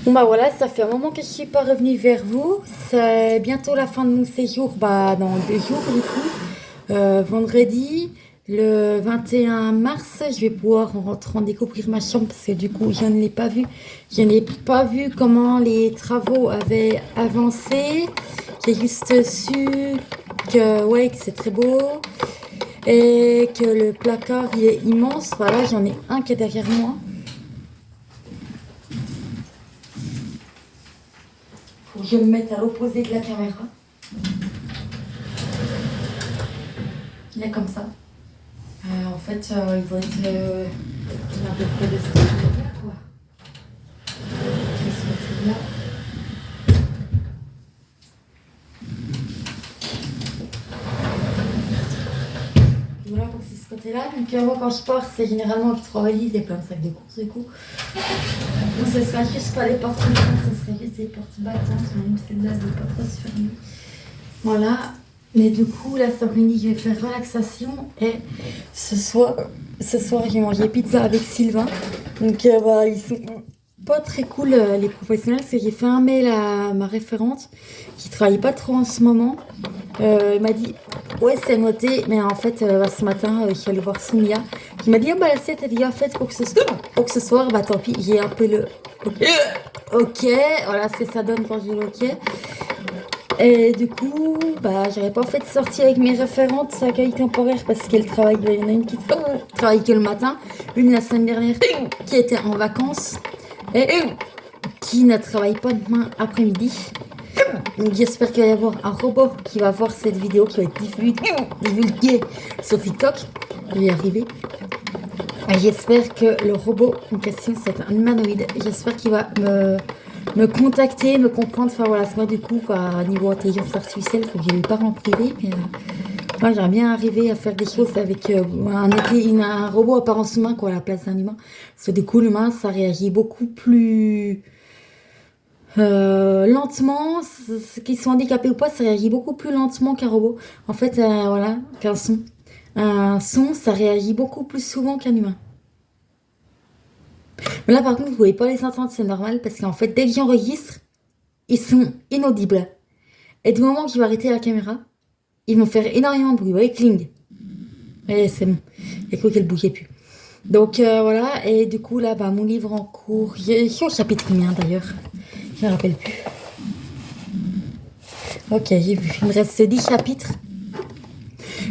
Bon bah voilà, ça fait un moment que je suis pas revenue vers vous. C'est bientôt la fin de mon séjour, bah dans 2 jours du coup. Vendredi, le 21 mars, je vais pouvoir en rentrant découvrir ma chambre parce que du coup je ne l'ai pas vue. Je n'ai pas vu comment les travaux avaient avancé. J'ai juste su que ouais que c'est très beau et que le placard il est immense. Voilà, j'en ai un qui est derrière moi. Faut que je me mette à l'opposé de la caméra. Il est comme ça. En fait, il doit être à peu près de ce côté-là, quoi. De ce côté-là. Voilà, donc c'est ce côté-là. Donc moi, quand je pars, c'est généralement avec 3 valises et plein de sacs de courses, du coup. Donc ce sera juste pas les portes comme ça, ce serait juste des portes battantes, même celle-là, elle ne doit pas trop se fermer. Voilà. Mais du coup, là, cet après-midi, je vais faire relaxation et ce soir, j'ai mangé pizza avec Sylvain. Donc, bah, ils sont pas très cool, les professionnels, parce que j'ai fait un mail à ma référente qui travaille pas trop en ce moment. Elle m'a dit, ouais, c'est noté, mais en fait, ce matin, je suis allée voir Soumia qui m'a dit, ah, bah, l'assiette est déjà faite pour ce soir, bah, tant pis, j'ai un peu le ok, voilà ce que ça donne quand j'ai le ok. Et du coup, bah, j'aurais pas fait de sortie avec mes référentes accueil temporaire parce qu'elles travaillent. Il y en a une qui travaille que le matin, une la semaine dernière qui était en vacances et qui ne travaille pas demain après-midi. Donc j'espère qu'il va y avoir un robot qui va voir cette vidéo qui va être divulguée sur TikTok. Je vais y arriver. Et j'espère que le robot en question, c'est un humanoïde. J'espère qu'il va me contacter, me comprendre. Enfin voilà, c'est moi du coup, quoi, niveau intelligence artificielle, il faut que je lui parle en privé. Mais moi, j'aimerais bien arriver à faire des choses avec un robot apparence humain, quoi, à la place d'un humain. Parce que du coup, l'humain, ça réagit beaucoup plus lentement. Qu'ils soient handicapés ou pas, ça réagit beaucoup plus lentement qu'un robot. En fait, voilà, qu'un son. Un son, ça réagit beaucoup plus souvent qu'un humain. Mais là, par contre, vous pouvez pas les entendre, c'est normal, parce qu'en fait, dès que j'enregistre, ils sont inaudibles. Et du moment que je vais arrêter la caméra, ils vont faire énormément de bruit. Vous voyez, cling. Et c'est bon. Il y a cru qu'elle bougeait plus. Donc voilà, et du coup, là, bah, mon livre en cours, je suis au chapitre combien d'ailleurs? Je me rappelle plus. Ok, j'ai vu. Il me reste 10 chapitres.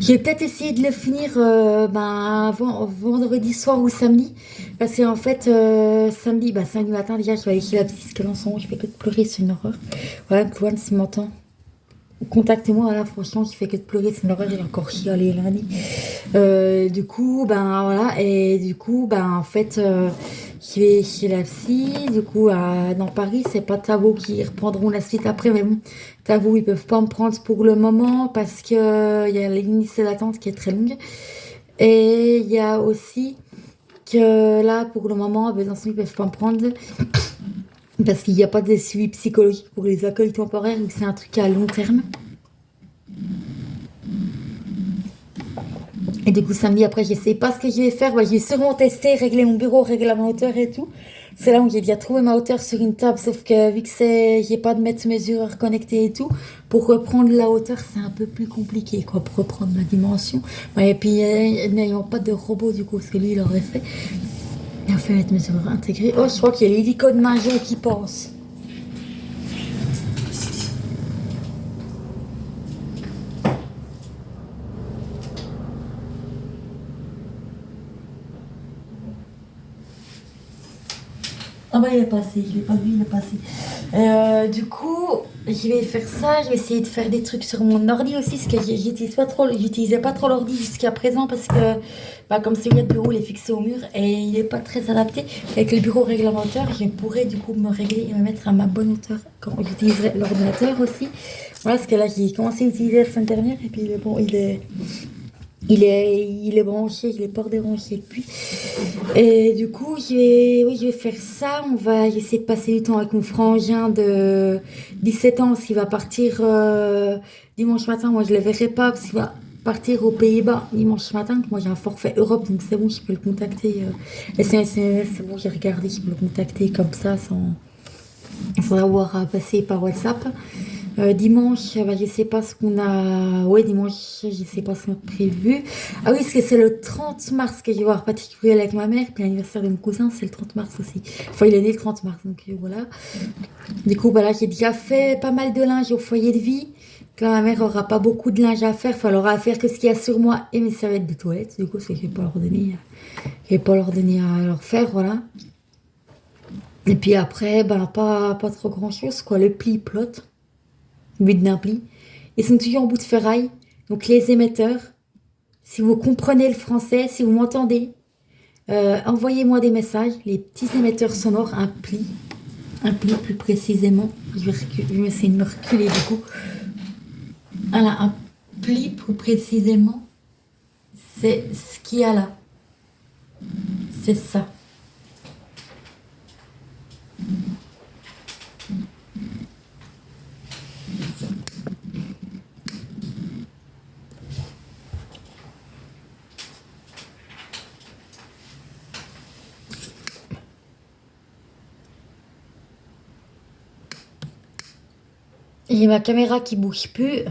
Je vais peut-être essayer de le finir avant vendredi soir ou samedi. Parce qu'en fait, samedi matin, déjà, je vais aller chez la psy, qu'elle en son, je fais que de pleurer, c'est une horreur. Voilà, Antoine, si m'entend, contactez-moi, là, franchement, je fais que de pleurer, c'est une horreur, j'ai encore chialé lundi. Du coup, ben voilà, et du coup, ben en fait, je vais chez la psy, du coup, dans Paris, c'est pas Tavo qui reprendront la suite après, mais bon, Tavo, ils peuvent pas me prendre pour le moment parce que il y a la liste d'attente qui est très longue. Et il y a aussi que là, pour le moment, à Besançon, ils peuvent pas me prendre parce qu'il n'y a pas de suivi psychologique pour les accueils temporaires, donc c'est un truc à long terme. Et du coup, samedi après, je sais pas ce que je vais faire. Bah, je vais sûrement tester, régler mon bureau, régler ma hauteur et tout. C'est là où j'ai déjà trouvé ma hauteur sur une table, sauf que vu que j'ai pas de mètre mesureur connecté et tout, pour reprendre la hauteur, c'est un peu plus compliqué, quoi, pour reprendre ma dimension. Ouais, et puis, n'ayant pas de robot, du coup, parce que lui, il aurait fait. Il a fait mètre mesureur intégré. Oh, je crois qu'il y a l'hélico de Majo qui passe. Ah bah il est passé, je l'ai pas vu, il est passé. Du coup, je vais faire ça, je vais essayer de faire des trucs sur mon ordi aussi, parce que j'utilisais pas trop l'ordi jusqu'à présent, parce que bah, comme celui de bureau, il est fixé au mur et il est pas très adapté. Avec le bureau réglementaire, je pourrais du coup me régler et me mettre à ma bonne hauteur quand j'utiliserai l'ordinateur aussi. Voilà, parce que là j'ai commencé à utiliser la semaine dernière et puis bon, il est branché, il est pas débranché depuis. Et du coup, je vais faire ça. J'essaie de passer du temps avec mon frangin de 17 ans, parce qu'il va partir dimanche matin. Moi, je le verrai pas, parce qu'il va partir aux Pays-Bas dimanche matin. Moi, j'ai un forfait Europe, donc c'est bon, je peux le contacter. SMS, c'est bon, j'ai regardé, je peux le contacter comme ça, sans Il faudra voir à passer par WhatsApp. Dimanche, bah, je sais pas ce qu'on a. Ouais, dimanche, je sais pas ce qu'on a prévu. Ah oui, parce que c'est le 30 mars que je vais voir particulier avec ma mère. Puis l'anniversaire de mon cousin, c'est le 30 mars aussi. Enfin, il est né le 30 mars, donc voilà. Du coup, voilà, j'ai déjà fait pas mal de linge au foyer de vie. Là, ma mère aura pas beaucoup de linge à faire. Enfin, elle aura à faire que ce qu'il y a sur moi et mes serviettes de toilette. Du coup, c'est que je vais pas leur donner. Je vais pas leur donner à leur faire, voilà. Et puis après, ben, pas trop grand chose, quoi. Le pli plot, but d'un pli. Ils sont toujours en bout de ferraille. Donc, les émetteurs, si vous comprenez le français, si vous m'entendez, envoyez-moi des messages. Les petits émetteurs sonores, un pli plus précisément. Je vais essayer de me reculer du coup. Voilà, un pli plus précisément, c'est ce qu'il y a là. C'est ça. J'ai ma caméra qui bouge plus.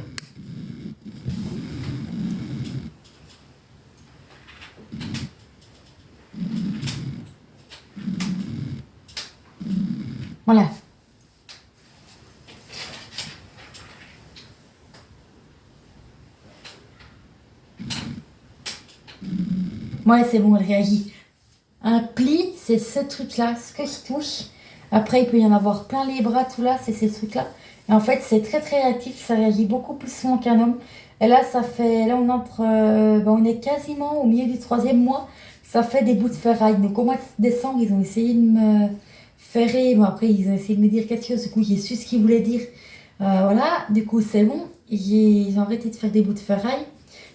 Voilà. Ouais, c'est bon, elle réagit. Un pli, c'est ce truc-là, ce que je touche. Après, il peut y en avoir plein les bras, tout là, c'est ces trucs-là. Et en fait, c'est très très réactif, ça réagit beaucoup plus souvent qu'un homme. Et là, ça fait, là, on entre, on est quasiment au milieu du 3e mois. Ça fait des bouts de ferraille. Donc, au mois de décembre, ils ont essayé de me ferrer. Bon, après, ils ont essayé de me dire quelque chose. Du coup, j'ai su ce qu'ils voulaient dire. Voilà, du coup, c'est bon. Ils ont arrêté de faire des bouts de ferraille.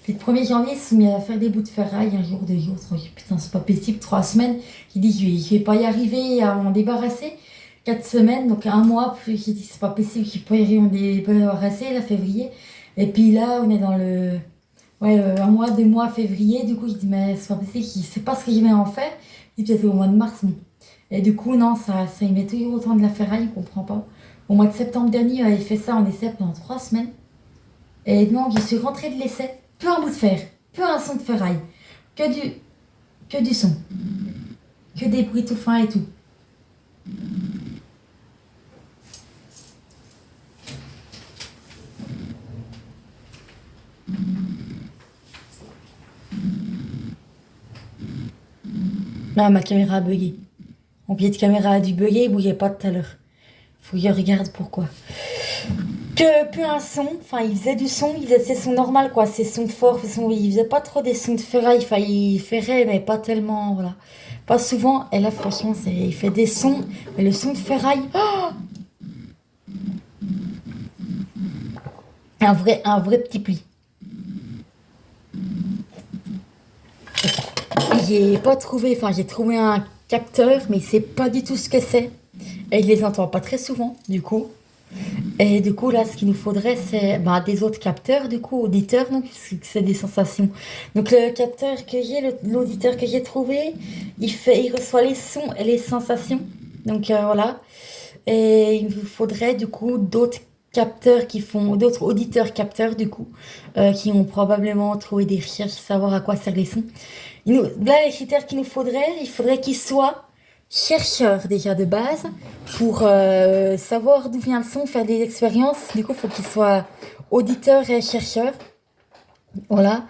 Puis le 1er janvier, ils se sont mis à faire des bouts de ferraille, un jour, 2 jours, 3 jours. Putain, c'est pas possible, 3 semaines. J'ai dit, je vais pas y arriver à m'en débarrasser. 4 semaines, donc un mois. Puis j'ai dit, c'est pas possible, je vais pas y arriver à m'en débarrasser, là, février. Et puis là, on est dans le. Ouais, un mois, 2 mois, février. Du coup, je dis, mais c'est pas possible, c'est pas ce que je vais en faire. Je dis, peut-être au mois de mars, bon. Et du coup, non, ça y met toujours autant de la ferraille, on comprend pas. Au mois de septembre dernier, il fait ça en essai pendant 3 semaines. Et non, je suis rentrée de l'essai, peu un bout de fer, peu un son de ferraille, que du son, que des bruits tout fins et tout. Là, ma caméra a bugué. Mon pied de caméra a dû bugger, il bougeait pas tout à l'heure. Faut que je regarde pourquoi. Que plus un son, enfin il faisait du son, il faisait ses sons normaux quoi, ses sons forts, il faisait pas trop des sons de ferraille, enfin il ferrait mais pas tellement, voilà. Pas souvent, et là franchement il fait des sons, mais le son de ferraille, oh, un vrai petit pli. J'ai pas trouvé, enfin j'ai trouvé un capteur, mais il sait pas du tout ce que c'est. Et il les entend pas très souvent, du coup. Et du coup, là, ce qu'il nous faudrait, c'est bah, des autres capteurs, du coup, auditeurs, donc c'est des sensations. Donc le capteur que j'ai, l'auditeur que j'ai trouvé, il reçoit les sons et les sensations. Donc voilà. Et il vous faudrait du coup d'autres capteurs d'autres auditeurs capteurs du coup, qui ont probablement trouvé des recherches, savoir à quoi servent les sons. Là, les critères qu'il nous faudrait, il faudrait qu'ils soient chercheurs déjà de base pour savoir d'où vient le son, faire des expériences. Du coup, il faut qu'ils soient auditeurs et chercheurs. Voilà.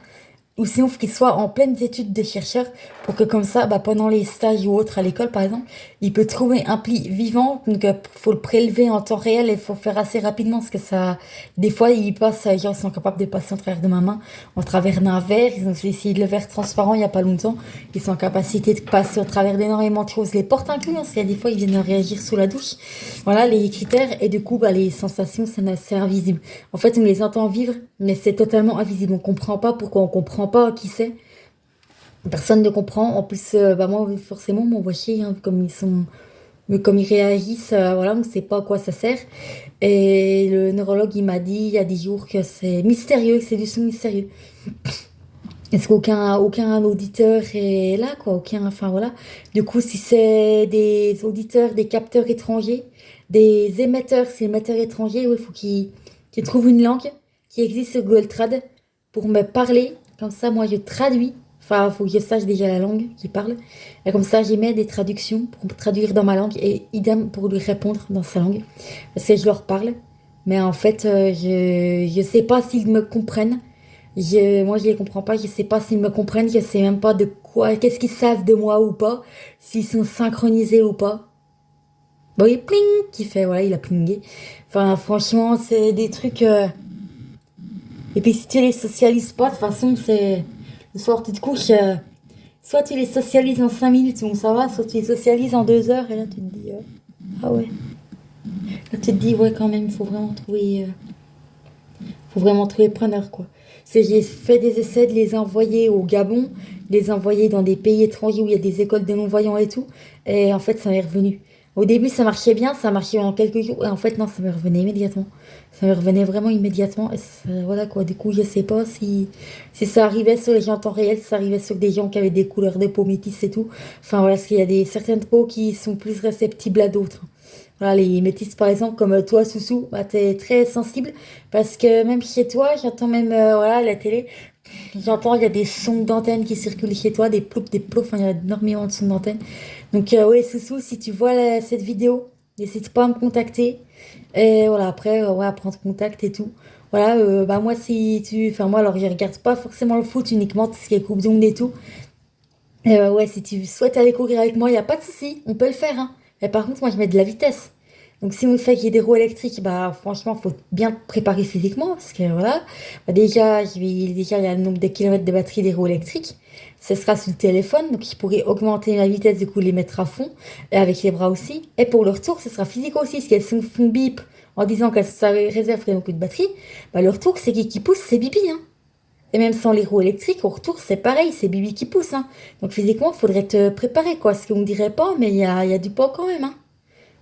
Ou sinon, il faut qu'ils soient en pleines études de chercheurs pour que comme ça, bah, pendant les stages ou autres à l'école, par exemple, il peut trouver un pli vivant. Donc, il faut le prélever en temps réel et il faut faire assez rapidement parce que ça, des fois, ils sont capables de passer en travers de ma main, en travers d'un verre. Ils ont essayé de le verre transparent il n'y a pas longtemps. Ils sont en capacité de passer au travers d'énormément de choses, les portes inclus, hein, parce qu'il y a des fois, ils viennent réagir sous la douche. Voilà les critères. Et du coup, bah, les sensations, c'est invisible. En fait, on les entend vivre, mais c'est totalement invisible. On comprend pas pourquoi on comprend pas qui c'est. Personne ne comprend. En plus, bah moi, forcément, mon voici, hein, comme ils réagissent, voilà, on ne sait pas à quoi ça sert. Et le neurologue, il m'a dit il y a 10 jours que c'est mystérieux, que c'est du son mystérieux. Est-ce aucun auditeur est là, quoi, aucun, enfin voilà. Du coup, si c'est des auditeurs, des capteurs étrangers, des émetteurs, c'est émetteurs étrangers, où il faut qu'ils trouvent une langue qui existe sur Google Trad pour me parler. Comme ça, moi, je traduis. Enfin, il faut que je sache déjà la langue qu'ils parlent. Et comme ça, j'y mets des traductions pour traduire dans ma langue et idem pour lui répondre dans sa langue. Parce que je leur parle. Mais en fait, je sais pas s'ils me comprennent. Moi, je les comprends pas. Je sais pas s'ils me comprennent. Je sais même pas de quoi, qu'est-ce qu'ils savent de moi ou pas. S'ils sont synchronisés ou pas. Bon, il pling qui fait, voilà, il a plingé. Enfin, franchement, c'est des trucs. Et puis, si tu les socialises pas, de toute façon, c'est. Le soir, tu te couches. Soit tu les socialises en 5 minutes, donc ça va. Soit tu les socialises en 2 heures. Et là, tu te dis. Ah ouais. Là, tu te dis, ouais, quand même, il faut vraiment trouver. Faut vraiment trouver preneur, quoi. Parce que j'ai fait des essais de les envoyer au Gabon, de les envoyer dans des pays étrangers où il y a des écoles de non-voyants et tout. Et en fait, ça m'est revenu. Au début, ça marchait bien, ça marchait en quelques jours. Et en fait, non, ça me revenait immédiatement. Ça me revenait vraiment immédiatement. Et voilà, quoi. Du coup, je sais pas si ça arrivait sur les gens en temps réel, si ça arrivait sur des gens qui avaient des couleurs de peau métisses et tout. Enfin, voilà, parce qu'il y a certaines peaux qui sont plus réceptibles à d'autres. Voilà, les métis, par exemple, comme toi, Soussou, bah, t'es très sensible parce que même chez toi, j'entends même, voilà, à la télé, j'entends, il y a des sons d'antenne qui circulent chez toi, des ploufs, enfin, il y a énormément de sons d'antenne. Donc, ouais, Soussou, si tu vois cette vidéo, n'hésite pas à me contacter. Et voilà, après, ouais, à prendre contact et tout. Voilà, bah, moi, enfin, moi, alors, je regarde pas forcément le foot uniquement, tout ce qui est Coupe du Monde et tout. Ouais, si tu souhaites aller courir avec moi, il n'y a pas de souci, on peut le faire, hein. Mais par contre, moi, je mets de la vitesse. Donc, si on fait qu'il y ait des roues électriques, bah, franchement, faut bien te préparer physiquement, parce que voilà. Bah, déjà, déjà, il y a le nombre de kilomètres de batterie des roues électriques. Ce sera sur le téléphone, donc je pourrais augmenter ma vitesse, du coup, les mettre à fond, et avec les bras aussi. Et pour le retour, ce sera physique aussi, parce qu'elles font bip en disant qu'elles réserveraient donc une batterie. Bah, le retour, c'est qui pousse, c'est Bibi, hein. Et même sans les roues électriques, au retour, c'est pareil, c'est Bibi qui pousse, hein. Donc physiquement, il faudrait te préparer, quoi. Ce qu'on ne dirait pas, mais il y a du poids quand même, hein.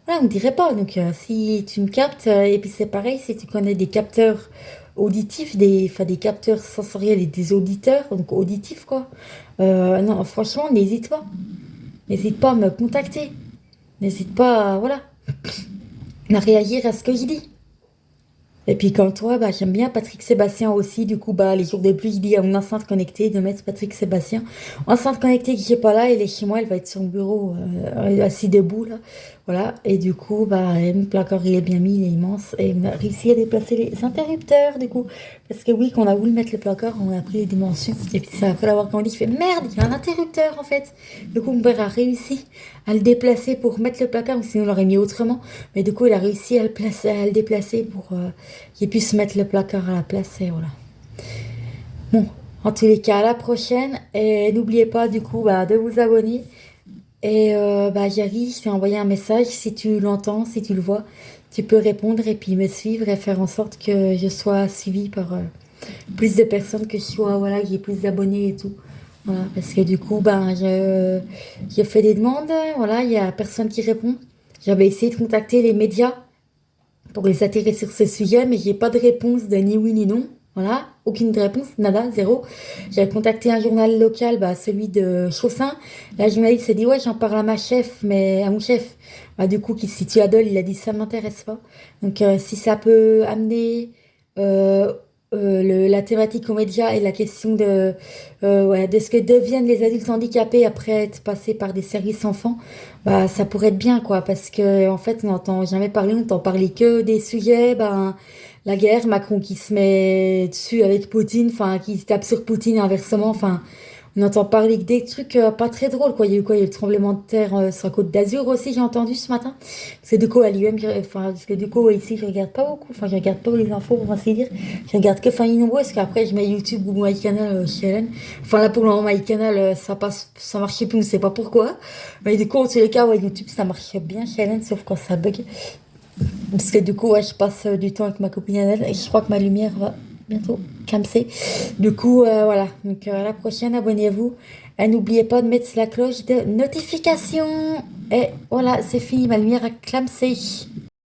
Voilà, on ne dirait pas. Donc si tu me captes, et puis c'est pareil, si tu connais des capteurs auditifs, enfin, des capteurs sensoriels et des auditeurs, donc auditifs, quoi. Non, franchement, n'hésite pas. N'hésite pas à me contacter. N'hésite pas, voilà, à réagir à ce que je dis. Et puis comme toi, bah, j'aime bien Patrick Sébastien aussi. Du coup, bah, les jours de pluie, je dis à mon enceinte connectée de mettre Patrick Sébastien. Enceinte connectée qui n'est pas là, elle est chez moi, elle va être sur le bureau, assis debout là. Voilà. Et du coup, bah, le placard il est bien mis, il est immense. Et on a réussi à déplacer les interrupteurs du coup. Parce que oui, quand on a voulu mettre le placard, on a pris les dimensions. Et puis c'est après l'avoir grandi, il fait merde, il y a un interrupteur en fait. Du coup, mon père a réussi à le déplacer pour mettre le placard, sinon on l'aurait mis autrement. Mais du coup, il a réussi à le déplacer pour qu'il puisse mettre le placard à la place. Et voilà. Bon, en tous les cas, à la prochaine. Et n'oubliez pas du coup bah, de vous abonner. Et bah, Yari, je t'ai envoyé un message. Si tu l'entends, si tu le vois, tu peux répondre et puis me suivre et faire en sorte que je sois suivie par plus de personnes, que je sois, voilà, qu'il y ait plus d'abonnés et tout. Voilà, parce que du coup, ben, je fais des demandes, voilà, il y a personne qui répond. J'avais essayé de contacter les médias pour les attirer sur ce sujet, mais j'ai pas de réponse de ni oui ni non. Voilà, aucune réponse, nada, zéro. J'ai contacté un journal local, bah, celui de Chaussin. La journaliste s'est dit, ouais, j'en parle à ma chef, mais à mon chef. Bah, du coup, qui se situe à Dole, il a dit, ça m'intéresse pas. Donc, si ça peut amener la thématique aux médias et la question ouais, de ce que deviennent les adultes handicapés après être passés par des services enfants, bah, ça pourrait être bien, quoi, parce que, en fait, on n'entend jamais parler, on n'entend parler que des sujets, ben, la guerre, Macron qui se met dessus avec Poutine, enfin, qui se tape sur Poutine inversement, enfin, on entend parler que des trucs pas très drôles, quoi. Il y a eu quoi? Il y a eu le tremblement de terre sur la Côte d'Azur aussi, j'ai entendu ce matin. Parce que du coup, à l'UM, enfin, parce que du coup, ici, je regarde pas beaucoup, enfin, je regarde pas les infos, pour ainsi dire. Je regarde que Fanny Nombreux, parce qu'après, je mets YouTube ou MyCanal chez Hélène. Enfin, là, pour le moment, MyCanal, ça marchait plus, on ne sait pas pourquoi. Mais du coup, en tous les cas, ouais, YouTube, ça marche bien chez Hélène, sauf quand ça bug. Parce que du coup, ouais, je passe du temps avec ma copine Annelle et je crois que ma lumière va bientôt clamser. Du coup, voilà. Donc, à la prochaine, abonnez-vous. Et n'oubliez pas de mettre la cloche de notification. Et voilà, c'est fini, ma lumière a clamsé.